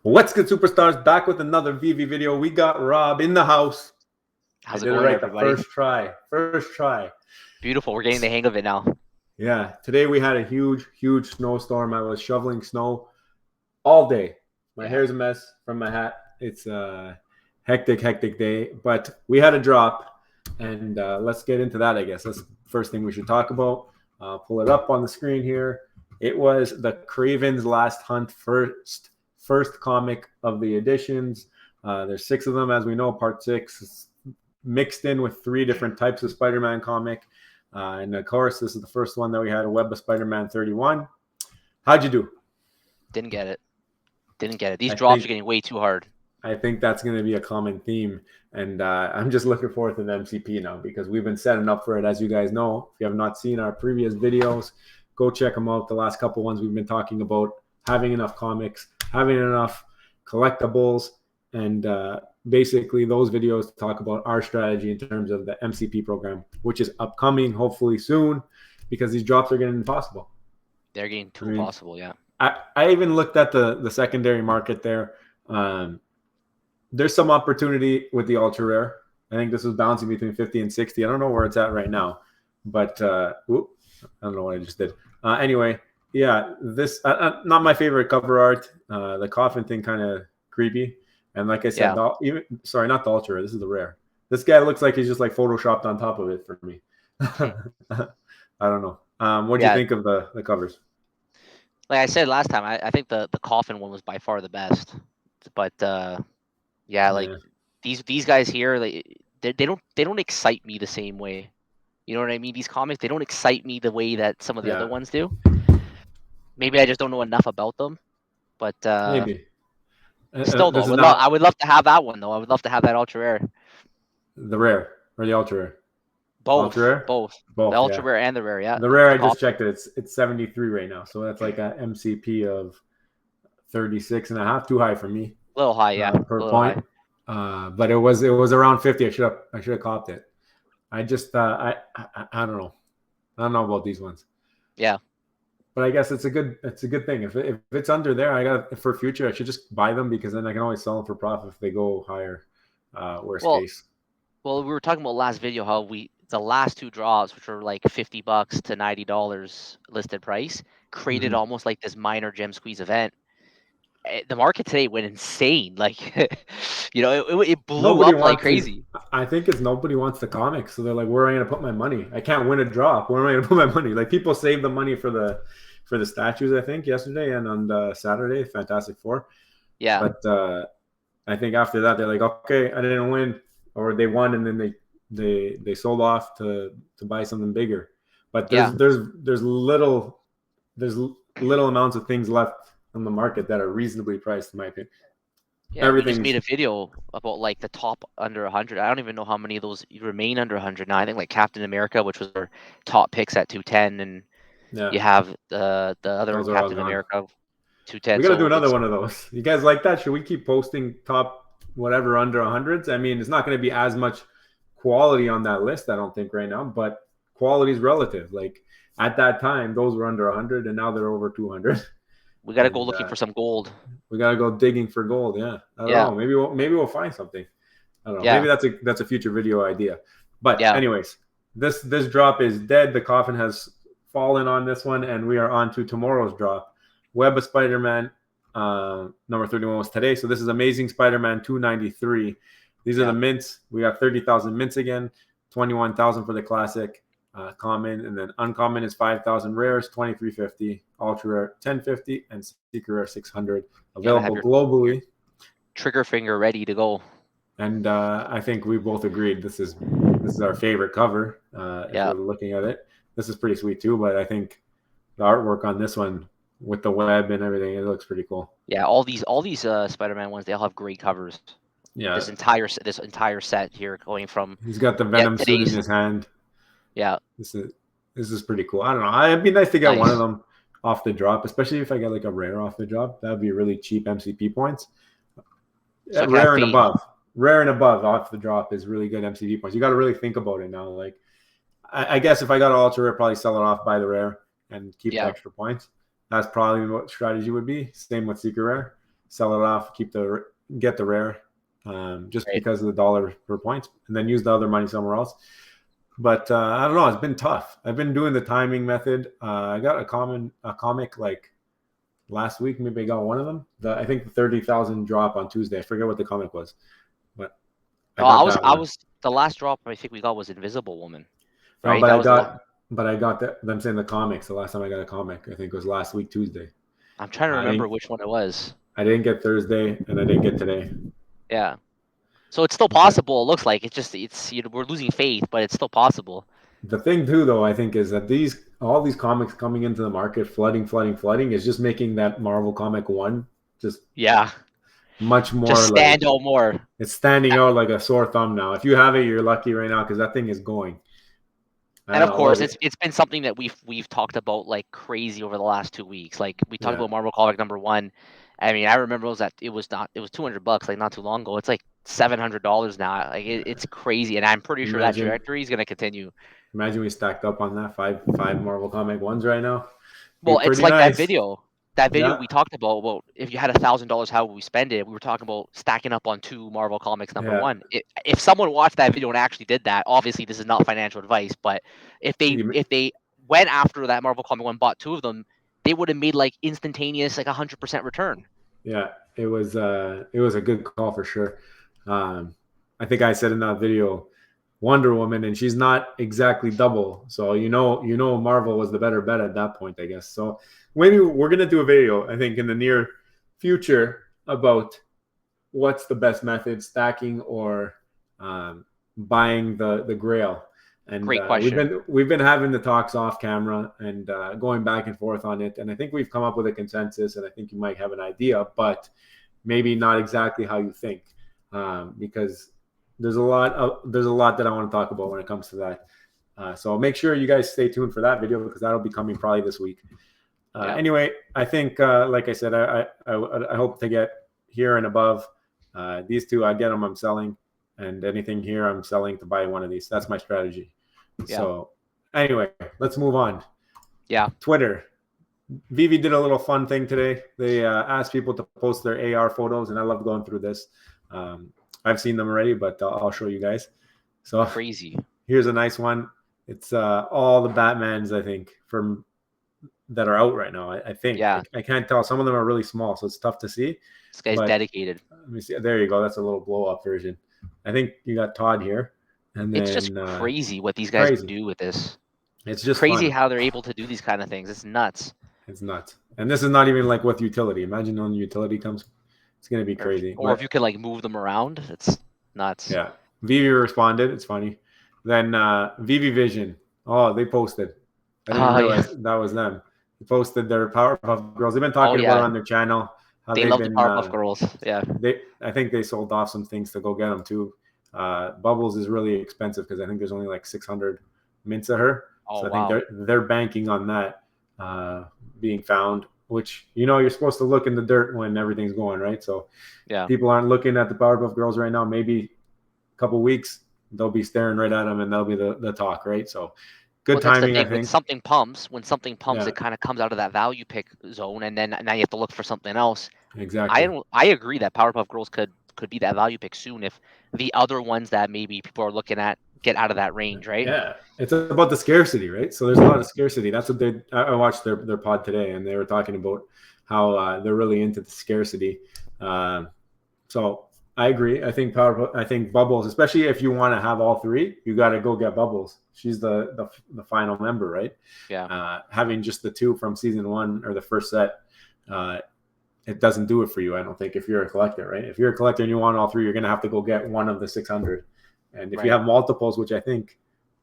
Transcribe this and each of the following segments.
What's good, superstars? Back with another Veve video. We got Rob in the house. I How's it did it going, right the everybody? first try. First try. Beautiful. We're getting the hang of it now. Yeah. Today we had a huge snowstorm. I was shoveling snow all day. My Yeah. hair's a mess from my hat. It's a hectic day. But we had a drop, and let's get into that. I guess that's the first thing we should talk about. Pull it up on the screen here. It was the Kraven's Last Hunt first comic of the editions. There's 6 of them, as we know. Part 6 mixed in with 3 different types of Spider-Man comic. And of course, this is the first one that we had, a Web of Spider-Man 31. How'd you do? Didn't get it. Didn't get it. These I drops think are getting way too hard. I think that's going to be a common theme, and I'm just looking forward to the MCP now because we've been setting up for it. As you guys know, if you have not seen our previous videos, go check them out. The last couple ones we've been talking about having enough comics, having enough collectibles, and basically those videos talk about our strategy in terms of the MCP program, which is upcoming hopefully soon because these drops are getting impossible. They're getting too impossible, yeah. I even looked at the secondary market there. There's some opportunity with the ultra rare. I think this was bouncing between 50 and 60. I don't know where it's at right now, but I don't know what I just did. Anyway, yeah, this not my favorite cover art. The coffin thing kind of creepy, and like I said, Yeah. sorry, not the ultra rare. This is the rare. This guy looks like he's just like photoshopped on top of it for me. I don't know. What do you think of the covers? Like I said last time, I think the coffin one was by far the best. But these guys here, they don't excite me the same way. You know what I mean? These comics, they don't excite me the way that some of the other ones do. Maybe I just don't know enough about them. But Maybe. Still, though, I would love to have that one, though. I would love to have that ultra rare. The rare or the ultra rare? Both. Ultra rare? Both. Both. The ultra rare and the rare, yeah. The rare, I just checked it. It's 73 right now. So that's like a MCP of 36 and a half. Too high for me. A little high, yeah. Per point. But it was around 50. I should have copped it. I just I don't know. I don't know about these ones. Yeah. But I guess it's a good thing. If it's under there, I got for future. I should just buy them because then I can always sell them for profit if they go higher. Worst case. Well, we were talking about last video how the last 2 drops, which were like $50 to $90 listed price, created almost like this minor gem squeeze event. The market today went insane. Like, it blew up like crazy. I think it's nobody wants the comics, so they're like, "Where am I going to put my money? I can't win a drop. Where am I going to put my money?" Like people save the money for the statues. I think yesterday and on Saturday, Fantastic Four. Yeah. But I think after that, they're like, "Okay, I didn't win," or they won, and then they sold off to buy something bigger. But there's little amounts of things left on the market that are reasonably priced, in my opinion. Yeah, we just made a video about like the top under 100. I don't even know how many of those remain under 100 now. I think like Captain America, which was our top picks at 210, and you have the other Captain America 210. We got to do another one of those. You guys like that? Should we keep posting top whatever under 100s? I mean, it's not going to be as much quality on that list, I don't think, right now, but quality is relative. Like at that time, those were under 100, and now they're over 200. We got to go looking for some gold. We got to go digging for gold. Yeah. I don't know. Maybe we'll find something. I don't know. Yeah. Maybe that's a future video idea. But anyways, this drop is dead. The coffin has fallen on this one, and we are on to tomorrow's drop. Web of Spider-Man number 31 was today. So this is Amazing Spider-Man 293. These are the mints. We got 30,000 mints again, 21,000 for the classic. Common, and then uncommon is 5,000, rares 2350, ultra rare 1050, and secret rare 600. Available globally. Trigger finger ready to go. And I think we both agreed this is our favorite cover. If we're looking at it, this is pretty sweet too. But I think the artwork on this one with the web and everything, it looks pretty cool. Yeah, all these Spider-Man ones, they all have great covers. Yeah, this entire set here going from. He's got the Venom suit in his hand. Yeah, this is pretty cool. I don't know. It'd be nice to get one of them off the drop, especially if I get like a rare off the drop. That'd be really cheap MCP points. So rare and above off the drop is really good MCP points. You got to really think about it now. Like, I guess if I got an ultra rare, probably sell it off, buy the rare, and keep the extra points. That's probably what strategy would be. Same with secret rare. sell it off, get the rare, just because of the dollar per points, and then use the other money somewhere else. But I don't know. It's been tough. I've been doing the timing method. I got a comic like last week. Maybe I got one of them. I think the 30,000 drop on Tuesday. I forget what the comic was, but I was the last drop I think we got was Invisible Woman. Right? No, but I got that. I'm saying the comics. The last time I got a comic, I think it was last week Tuesday. I'm trying to remember which one it was. I didn't get Thursday, and I didn't get today. Yeah. So it's still possible. It looks like it's we're losing faith, but it's still possible. The thing too, though, I think, is that all these comics coming into the market, flooding, is just making that Marvel comic one just much more just stand out more. It's standing out like a sore thumb now. If you have it, you're lucky right now because that thing is going. And of course, it's been something that we've talked about like crazy over the last 2 weeks. Like we talked about Marvel comic #1. I mean, I remember it was $200 like not too long ago. It's like $700 now. Like it's crazy, and I'm pretty sure that trajectory is going to continue. Imagine we stacked up on that five Marvel comic ones right now. Well, it's like nice. That video we talked about. Well, if you had $1,000, how would we spend it? We were talking about stacking up on 2 Marvel comics #1. If someone watched that video and actually did that, obviously this is not financial advice, but if they went after that Marvel comic one, bought 2 of them, they would have made like instantaneous, like 100% return. Yeah, it was a good call for sure. I think I said in that video, Wonder Woman, and she's not exactly double, so you know Marvel was the better bet at that point, I guess. So maybe we're gonna do a video, I think, in the near future about what's the best method, stacking or buying the Grail. And great question. We've been having the talks off camera and going back and forth on it, and I think we've come up with a consensus, and I think you might have an idea, but maybe not exactly how you think, because there's a lot that I want to talk about when it comes to that. So make sure you guys stay tuned for that video because that'll be coming probably this week. Anyway, I think, like I said, I hope to get here and above. These 2, I get them, I'm selling, and anything here, I'm selling to buy one of these. That's my strategy. Yeah. So anyway, let's move on. Yeah. Twitter. Veve did a little fun thing today. They asked people to post their AR photos, and I love going through this. I've seen them already, but I'll show you guys. So crazy. Here's a nice one. It's all the Batmans, I think, that are out right now. I think. Yeah. I can't tell. Some of them are really small, so it's tough to see. This guy's dedicated. Let me see. There you go. That's a little blow up version. I think you got Todd here. And then, it's just crazy what these guys do with this. It's just crazy fun. How they're able to do these kind of things. It's nuts. It's nuts. And this is not even like with utility. Imagine when utility comes. It's going to be crazy. Or if you can like move them around, it's nuts. Yeah. Veve responded. It's funny. Then Veve Vision. Oh, they posted. I didn't realize that was them. They posted their Powerpuff Girls. They've been talking about it on their channel. How they love the Powerpuff Girls. Yeah. I think they sold off some things to go get them too. Bubbles is really expensive because I think there's only like 600 mints of her. Oh, so I think they're banking on that being found, which, you're supposed to look in the dirt when everything's going, right? So people aren't looking at the Powerpuff Girls right now. Maybe a couple weeks, they'll be staring right at them and they'll be the talk, right? So good timing, I think. When something pumps, it kind of comes out of that value pick zone, and then now you have to look for something else. Exactly. I agree that Powerpuff Girls could be that value pick soon if the other ones that maybe people are looking at get out of that range, right? Yeah, it's about the scarcity, right? So there's a lot of scarcity. That's what I watched their pod today, and they were talking about how they're really into the scarcity. So I agree. I think Bubbles, especially if you want to have all 3, you got to go get Bubbles. She's the final member, right? Yeah. Having just the 2 from season 1 or the first set, it doesn't do it for you, I don't think, if you're a collector, right? If you're a collector and you want all 3, you're going to have to go get one of the 600. And if you have multiples, which I think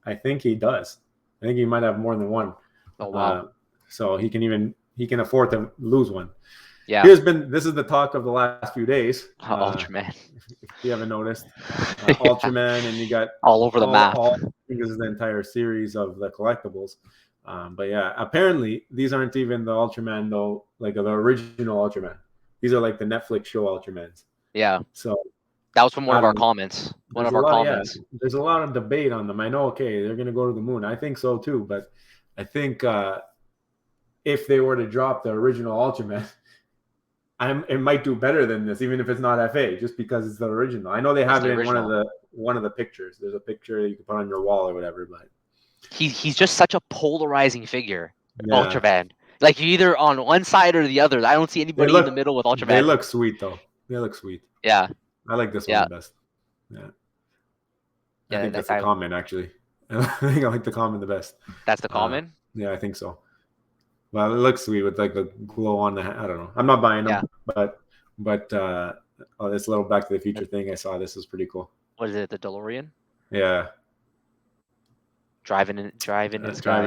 he does, I think he might have more than one. Oh, wow. So he can afford to lose one. Yeah. This is the talk of the last few days. Ultraman. If you haven't noticed, Ultraman, and you got all over the map. This is the entire series of the collectibles. But yeah, apparently these aren't even the Ultraman though, like the original Ultraman. These are like the Netflix show Ultramans. Yeah. So that was from one of our comments. There's a lot of debate on them. I know, okay, they're gonna go to the moon. I think so too, but I think if they were to drop the original Ultraman, it might do better than this, even if it's not FA, just because it's the original. I know they have it in one of the pictures. There's a picture that you can put on your wall or whatever, but he's just such a polarizing figure. Ultraman. Like you're either on one side or the other. I don't see anybody in the middle with Ultraman. They look sweet though. They look sweet. Yeah. I like this one the best. Yeah. I think that's the common actually. I think I like the common the best. That's the common? Yeah, I think so. Well, it looks sweet with like the glow on the. I don't know. I'm not buying them, but this little Back to the Future thing I saw. This is pretty cool. What is it? The DeLorean? Yeah. Driving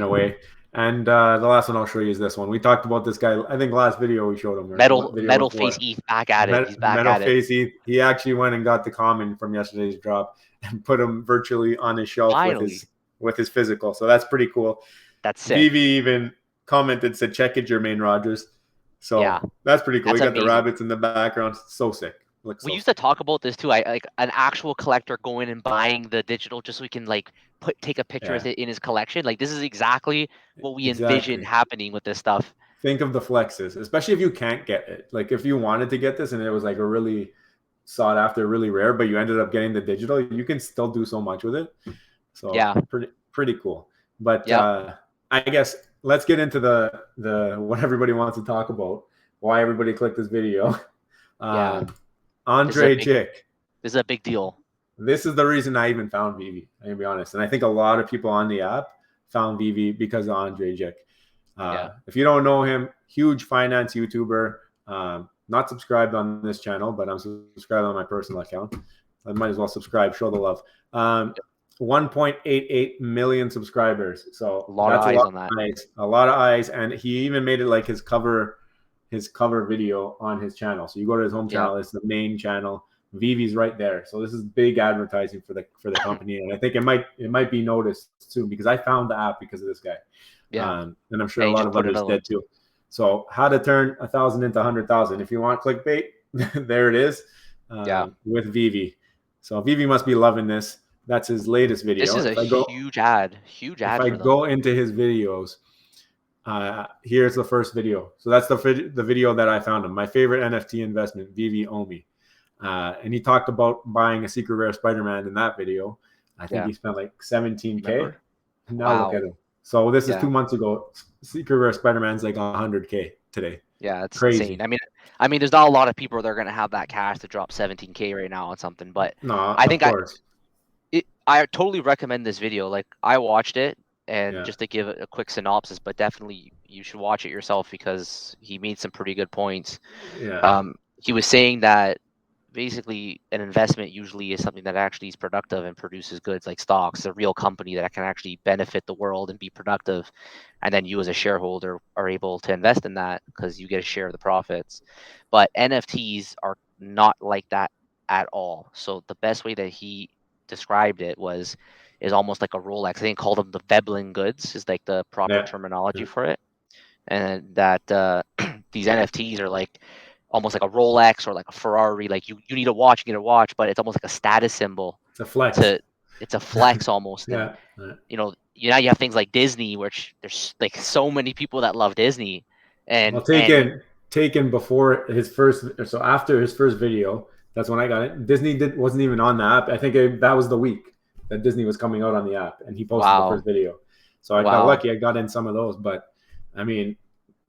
away. And the last one I'll show you is this one. We talked about this guy. I think last video we showed him. Metal Face Heath back at it. He's back at it. Metal Face Heath. He actually went and got the common from yesterday's drop and put him virtually on his shelf with his physical. So that's pretty cool. That's sick. Veve even commented, said, "Check it, Jermaine Rogers." So that's pretty cool. He got the rabbits in the background. So sick. We used to talk about this too. I like an actual collector going and buying the digital just so we can like take a picture of it in his collection. Like this is exactly what we envision happening with this stuff. Think of the flexes, especially if you can't get it. Like if you wanted to get this and it was like a really sought after, really rare, but you ended up getting the digital, you can still do so much with it. So pretty cool. But I guess let's get into the what everybody wants to talk about. Why everybody clicked this video. Andrei Jikh. This is a big deal. This is the reason I even found Veve, I'm going to be honest. And I think a lot of people on the app found Veve because of Andrei Jikh. If you don't know him, huge finance YouTuber. Not subscribed on this channel, but I'm subscribed on my personal account. I might as well subscribe, show the love. 1.88 million subscribers. So a lot of eyes on that. A lot of eyes. And he even made it like his cover video on his channel. So you go to his home channel, it's the main channel. Veve's right there. So this is big advertising for the company. And I think it might be noticed soon because I found the app because of this guy. And I'm sure a lot of others did too. So how to turn 1,000 into 100,000. If you want clickbait, there it is. With Veve. So Veve must be loving this. That's his latest video. This is a huge ad. If I go into his videos, here's the first video. So that's the video that I found him. My favorite NFT investment, Veve Omi. And he talked about buying a secret rare Spider-Man in that video. I think he spent like 17K. Remember? Now look at him. So this is 2 months ago. Secret rare Spider-Man's like 100K today. Yeah, it's crazy. Insane. I mean, there's not a lot of people that are going to have that cash to drop 17K right now on something. But I think I totally recommend this video. Like I watched it. And just to give a quick synopsis, but definitely you should watch it yourself because he made some pretty good points. He was saying that basically an investment usually is something that actually is productive and produces goods like stocks, a real company that can actually benefit the world and be productive. And then you as a shareholder are able to invest in that because you get a share of the profits. But NFTs are not like that at all. So the best way that he described it is almost like a Rolex. I think called them the Veblen goods is like the proper terminology for it. And that these NFTs are like almost like a Rolex or like a Ferrari. Like you need a watch, you get a watch, but it's almost like a status symbol. It's a flex. It's a flex almost. And, you know, now you have things like Disney, which there's like so many people that love Disney. And taken before his first, so after his first video, that's when I got it. Disney wasn't even on the app. I think that was the week that Disney was coming out on the app, and he posted the first video. So I got lucky. I got in some of those, but I mean,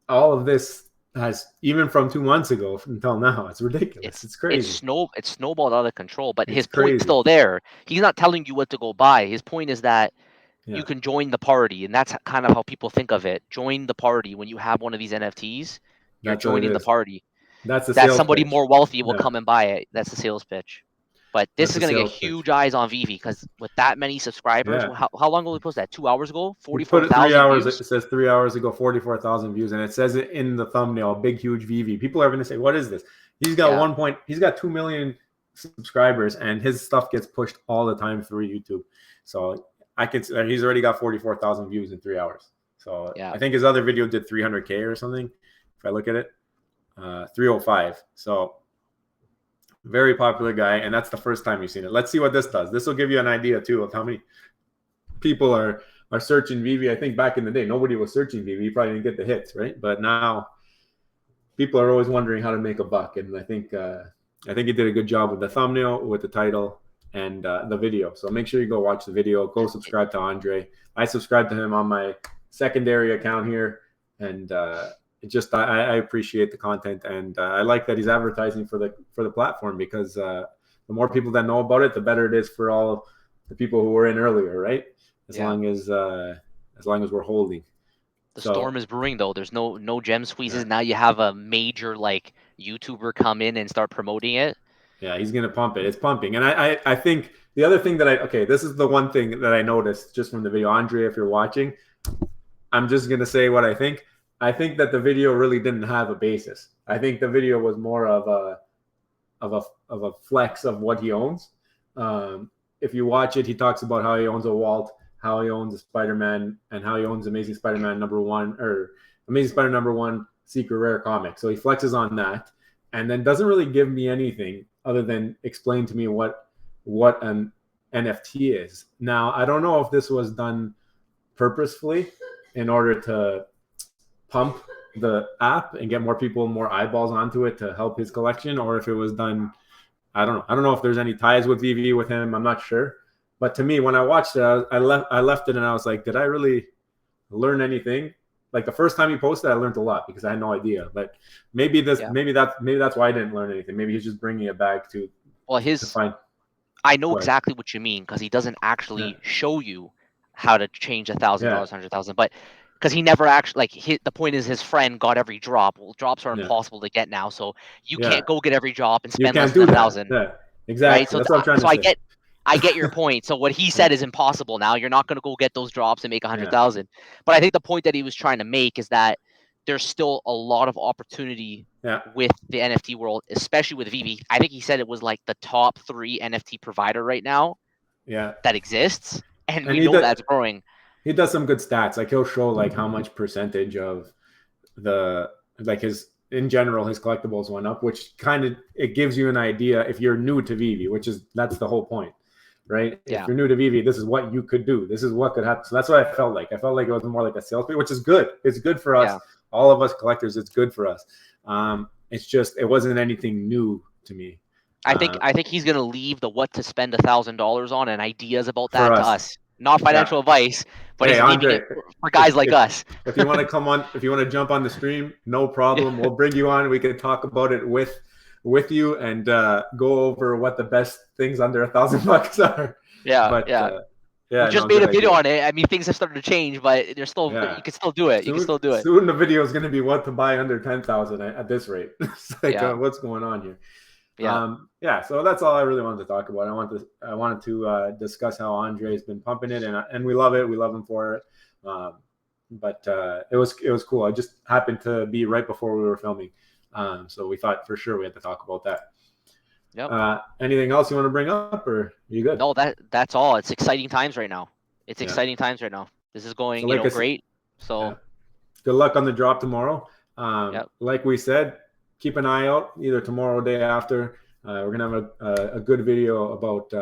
all of this has, even from 2 months ago until now, it's ridiculous. It's crazy. It's snowballed out of control. But his point's still there. He's not telling you what to go buy. His point is that you can join the party, and that's kind of how people think of it. Join the party when you have one of these NFTs. You're joining the party. That's somebody more wealthy will come and buy it. That's the sales pitch. But this is going to get huge eyes on Veve because with that many subscribers, how long ago we posted that? 2 hours ago? 44,000 3 hours. Views? It says 3 hours ago, 44,000 views. And it says it in the thumbnail, big, huge Veve. People are going to say, what is this? He's got he's got 2 million subscribers and his stuff gets pushed all the time through YouTube. So he's already got 44,000 views in 3 hours. So I think his other video did 300K or something. If I look at it, 305. So very popular guy, and that's the first time you've seen it. Let's see what this does. This will give you an idea too of how many people are searching Veve. I think back in the day, nobody was searching Veve. You probably didn't get the hits, right? But now people are always wondering how to make a buck, and I think he did a good job with the thumbnail, with the title, and the video. So make sure you go watch the video. Go subscribe to Andrei. I subscribe to him on my secondary account here, and I appreciate the content, and I like that he's advertising for the platform, because the more people that know about it, the better it is for all the people who were in earlier, right? As long as we're holding. The storm is brewing, though. There's no gem squeezes. Now you have a major like YouTuber come in and start promoting it. Yeah, he's gonna pump it. It's pumping, and I think the other thing that this is the one thing that I noticed just from the video, Andrei, if you're watching, I'm just gonna say what I think. I think that the video really didn't have a basis. I think the video was more of a flex of what he owns. If you watch it, he talks about how he owns a Walt, how he owns a Spider-Man, and how he owns Amazing Spider-Man #1 or Amazing Spider #1 Secret Rare comic. So he flexes on that, and then doesn't really give me anything other than explain to me what an NFT is. Now, I don't know if this was done purposefully in order to pump the app and get more people, more eyeballs onto it to help his collection, or if it was done, I don't know. I don't know if there's any ties with Veve with him. I'm not sure. But to me, when I watched it, I left it and I was like, did I really learn anything? Like the first time he posted, I learned a lot because I had no idea. But maybe that's why I didn't learn anything. Maybe he's just bringing it back to. Well, I know exactly what you mean, because he doesn't actually show you how to change $1,000, $100,000, but because he never actually the point is his friend got every drop. Well, drops are impossible to get now, so you can't go get every drop and spend less than 1,000. Yeah, exactly. Right? So that's what I'm trying to say. I get your point. So what he said is impossible now. You're not going to go get those drops and make 100,000. But I think the point that he was trying to make is that there's still a lot of opportunity with the NFT world, especially with Veve. I think he said it was like the top 3 NFT provider right now that exists. And we know that's growing. He does some good stats. Like he'll show like how much percentage of his in general his collectibles went up, which kind of it gives you an idea if you're new to Veve, that's the whole point. Right? Yeah. If you're new to Veve, this is what you could do. This is what could happen. So that's what I felt like. I felt like it was more like a sales pitch, which is good. It's good for us, all of us collectors. It's good for us. It's just it wasn't anything new to me. I think he's gonna leave the what to spend $1,000 on and ideas about that to us. Not financial advice, but he's leaving it for guys like us. If you want to come on, if you want to jump on the stream, no problem. We'll bring you on. We can talk about it with you and go over what the best things under $1,000 are. We just made a video on it. I mean, things have started to change, but they're still you can still do it. You can still do it. Soon the video is going to be what to buy under 10,000 at this rate. It's like what's going on here? So that's all I really wanted to talk about. I wanted to discuss how Andrei's been pumping it, and we love it. We love him for it. But it was cool. I just happened to be right before we were filming. So we thought for sure we had to talk about that. Yep. Anything else you want to bring up, or are you good? No, that's all. It's exciting times right now. Exciting times right now. This is going great. So good luck on the drop tomorrow. Like we said, keep an eye out either tomorrow or day after. We're gonna have a good video about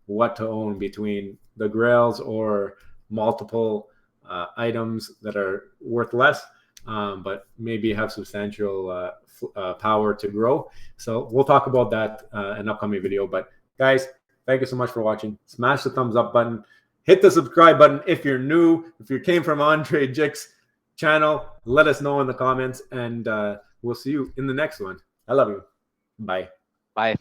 what to own between the grails or multiple items that are worth less, but maybe have substantial power to grow. So we'll talk about that in an upcoming video. But guys, thank you so much for watching. Smash the thumbs up button. Hit the subscribe button if you're new. If you came from Andrei Jikh's channel, let us know in the comments, and we'll see you in the next one. I love you. Bye. Bye.